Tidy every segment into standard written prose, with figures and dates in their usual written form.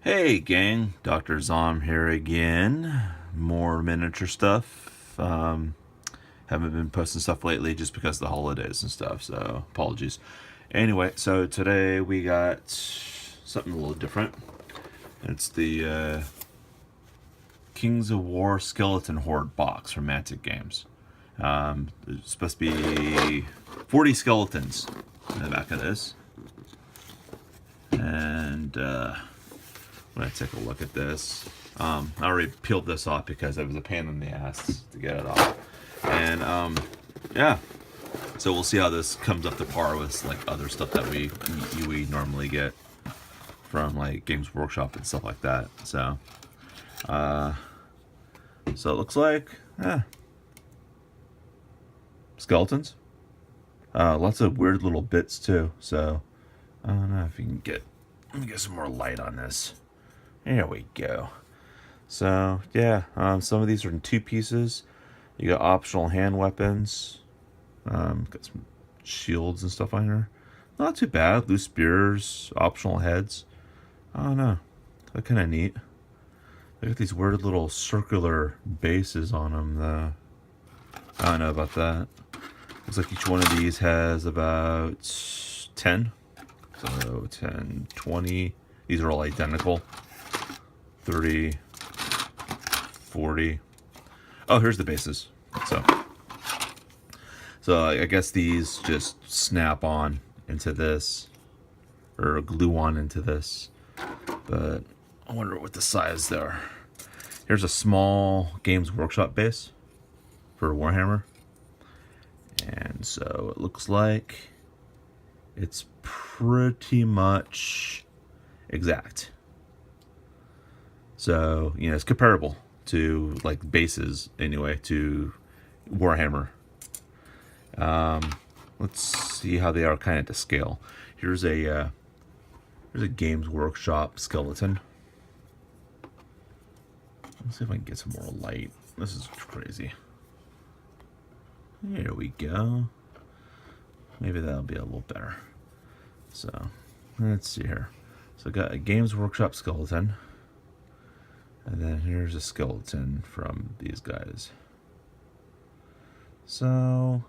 Hey gang, Dr. Zom here again. More miniature stuff. Haven't been posting stuff lately just because of the holidays and stuff, so apologies. Anyway, so today we got something a little different. It's the Kings of War Skeleton Horde box from Mantic Games. There's supposed to be 40 skeletons in the back of this. And when I take a look at this, I already peeled this off because it was a pain in the ass to get it off. And yeah, so we'll see how this comes up to par with like other stuff that we normally get from like Games Workshop and stuff like that. So it looks like skeletons. Lots of weird little bits too. So I don't know if you can get. Let me get some more light on this. There we go. So yeah, some of these are in two pieces. You got optional hand weapons. Got some shields and stuff on here. Not too bad. Loose spears, optional heads. I don't know. They're kind of neat. They got these weird little circular bases on them. Though. I don't know about that. Looks like each one of these has about 10. So 10, 20. These are all identical. 30, 40. Oh, here's the bases. So I guess these just snap on into this, or glue on into this. But I wonder what the size they are. Here's a small Games Workshop base for Warhammer. And so it looks like it's pretty much exact. So, you know, it's comparable to like bases anyway to Warhammer. Let's see how they are kind of to scale. Here's a Games Workshop skeleton. Let's see if I can get some more light. This is crazy. There we go. Maybe that'll be a little better. So, let's see here. So I got a Games Workshop skeleton. And then here's a skeleton from these guys. So,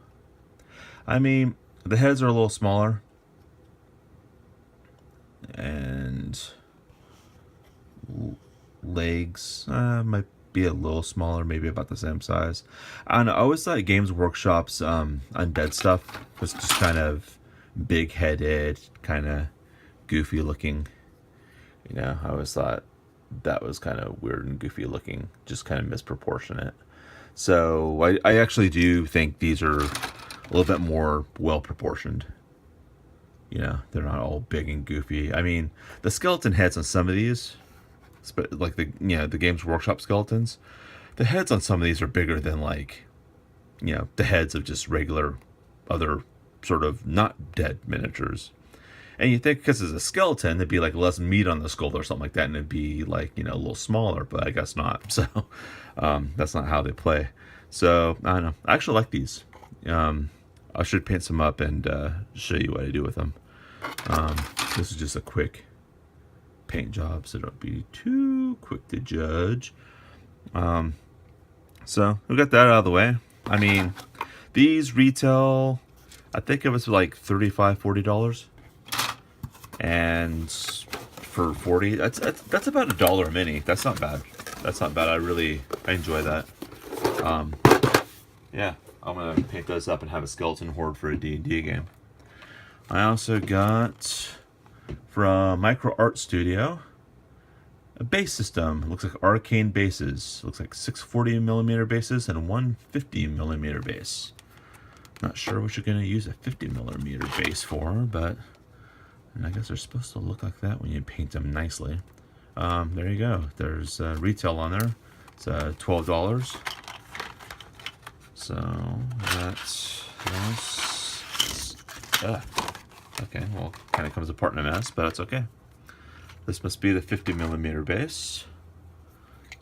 I mean, the heads are a little smaller. And legs might be a little smaller, maybe about the same size. I don't know. I always thought Games Workshop's undead stuff was just kind of big-headed, kind of goofy looking. You know, I always thought that was kind of weird and goofy looking, just kind of misproportionate. So I actually do think these are a little bit more well proportioned. You know, they're not all big and goofy. I mean, the skeleton heads on some of these, like the Games Workshop skeletons, the heads on some of these are bigger than like, you know, the heads of just regular other sort of not dead miniatures. And you think because it's a skeleton, there'd be like less meat on the skull or something like that, and it'd be like, you know, a little smaller, but I guess not. So that's not how they play. So I don't know. I actually like these. I should paint some up and show you what I do with them. This is just a quick paint job, so don't be too quick to judge. So we got that out of the way. I mean, these retail, I think it was like $35, $40. And for 40, that's about $1 a mini. That's not bad. That's not bad. I enjoy that. Yeah, I'm gonna paint those up and have a skeleton horde for a D&D game. I also got from Micro Art Studio a base system. It looks like arcane bases. It looks like 640mm bases and 150mm base. Not sure what you're gonna use a 50mm base for, but. And I guess they're supposed to look like that when you paint them nicely. There you go. There's retail on there. It's $12. So that's okay. Well, kind of comes apart in a mess, but it's okay. This must be the 50mm base.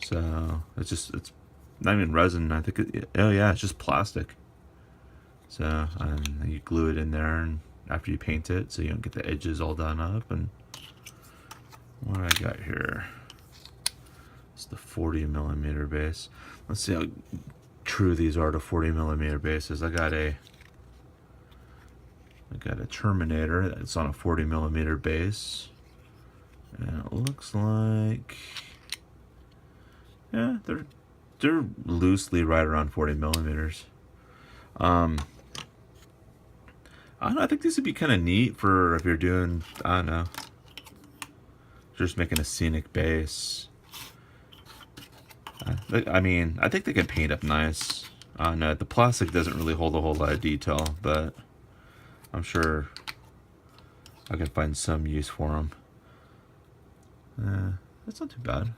So it's not even resin. I think oh yeah, it's just plastic. So you glue it in there and after you paint it, so you don't get the edges all done up, and what I got here? It's the 40mm base. Let's see how true these are to 40mm bases. I got a Terminator that's on a 40mm base, and it looks like, yeah, they're loosely right around 40mm. I don't know, I think this would be kind of neat for if you're doing, I don't know, just making a scenic base. I mean, I think they can paint up nice. No, the plastic doesn't really hold a whole lot of detail, but I'm sure I can find some use for them. That's not too bad.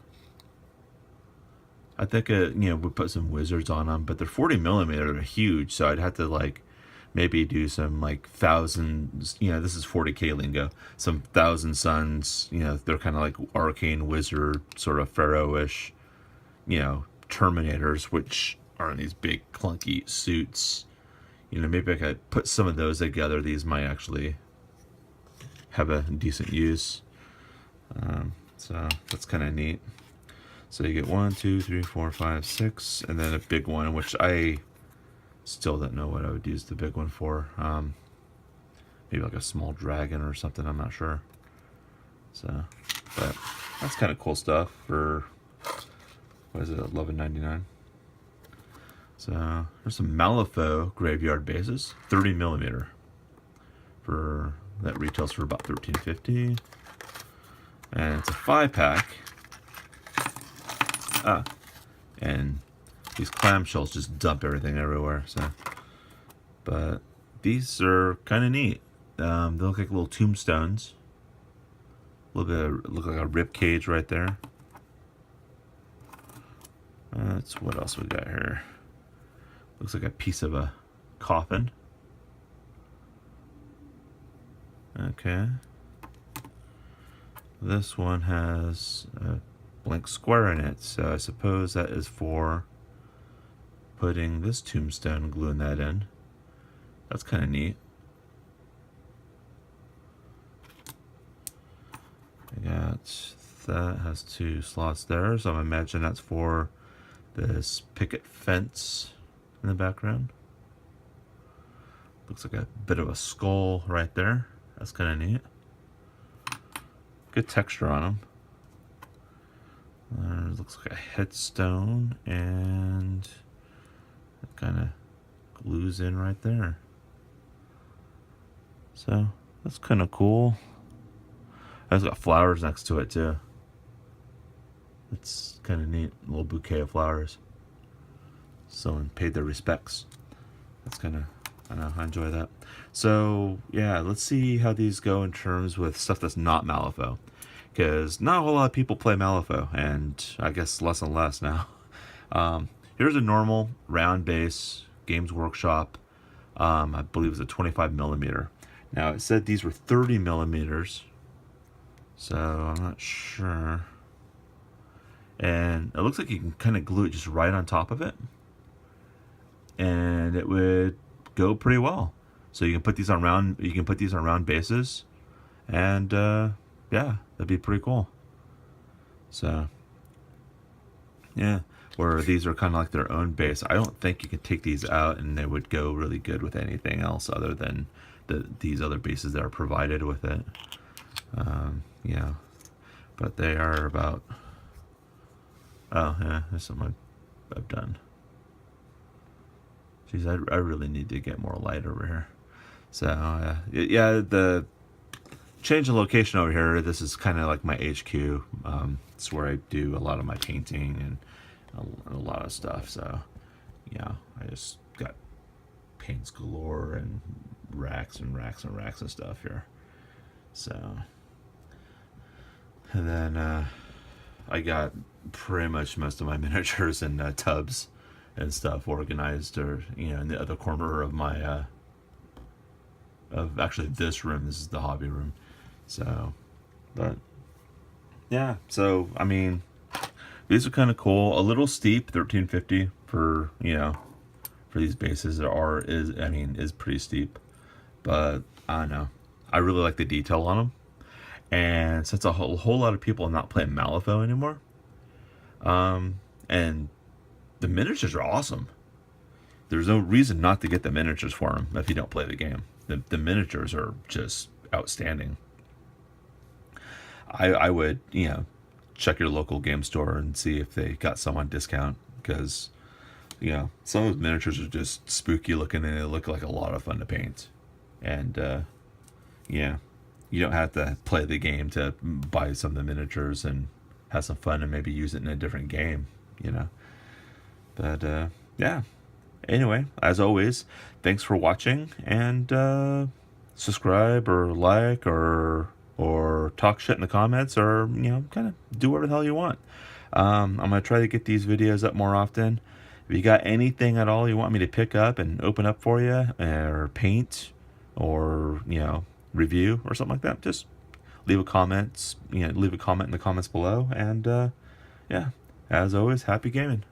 I think we put some wizards on them, but they're 40mm, they're huge, so I'd have to like maybe do some like thousands. This is 40K lingo. Some Thousand Suns. They're kind of like arcane wizard, sort of pharaoh-ish. Terminators, which are in these big clunky suits. Maybe I could put some of those together. These might actually have a decent use. So that's kind of neat. So you get 1, 2, 3, 4, 5, 6, and then a big one, which I still don't know what I would use the big one for. Maybe like a small dragon or something. I'm not sure. So, but that's kind of cool stuff for, what is it, $11.99. So there's some Malifaux graveyard bases, 30mm. For that retails for about $13.50, and it's a 5-pack. And these clamshells just dump everything everywhere. So, but these are kind of neat. They look like little tombstones. A little bit look like a rib cage right there. That's what else we got here. Looks like a piece of a coffin. Okay. This one has a blank square in it, so I suppose that is for putting this tombstone, gluing that in. That's kind of neat. I got that has 2 slots there, so I imagine that's for this picket fence in the background. Looks like a bit of a skull right there. That's kind of neat. Good texture on them. Looks like a headstone, and it kind of glues in right there. So that's kind of cool. It's got flowers next to it too. It's kind of neat, a little bouquet of flowers. Someone paid their respects. That's kind of, I don't know, I enjoy that. So yeah, let's see how these go in terms with stuff that's not Malifaux, because not a whole lot of people play Malifaux, and I guess less and less now. Here's a normal round base, Games Workshop. I believe it's a 25mm. Now it said these were 30mm, so I'm not sure. And it looks like you can kind of glue it just right on top of it, and it would go pretty well. So you can put these on round bases, and yeah, that'd be pretty cool. So yeah, where these are kind of like their own base. I don't think you could take these out and they would go really good with anything else other than these other bases that are provided with it. Yeah, but they are about, oh yeah, there's something I've done. Jeez, I really need to get more light over here. So yeah, the change of location over here, this is kind of like my HQ. It's where I do a lot of my painting and a lot of stuff. So yeah, I just got paints galore and racks and racks and racks of stuff here. So, and then I got pretty much most of my miniatures in tubs and stuff organized, or in the other corner of my of actually this room. This is the hobby room. So, but yeah, so I mean, these are kind of cool. A little steep, $13.50 for for these bases is pretty steep, but I don't know. I really like the detail on them, And since a whole lot of people are not playing Malifaux anymore, and the miniatures are awesome. There's no reason not to get the miniatures for them if you don't play the game. The miniatures are just outstanding. I would, check your local game store and see if they got some on discount, because, some of those miniatures are just spooky looking and they look like a lot of fun to paint. And, yeah, you don't have to play the game to buy some of the miniatures and have some fun and maybe use it in a different game. But, yeah. Anyway, as always, thanks for watching, and subscribe or like or talk shit in the comments, or kind of do whatever the hell you want. I'm gonna try to get these videos up more often. If you got anything at all you want me to pick up and open up for you, or paint, or review or something like that, just leave a comment. Leave a comment in the comments below, and yeah, as always, happy gaming.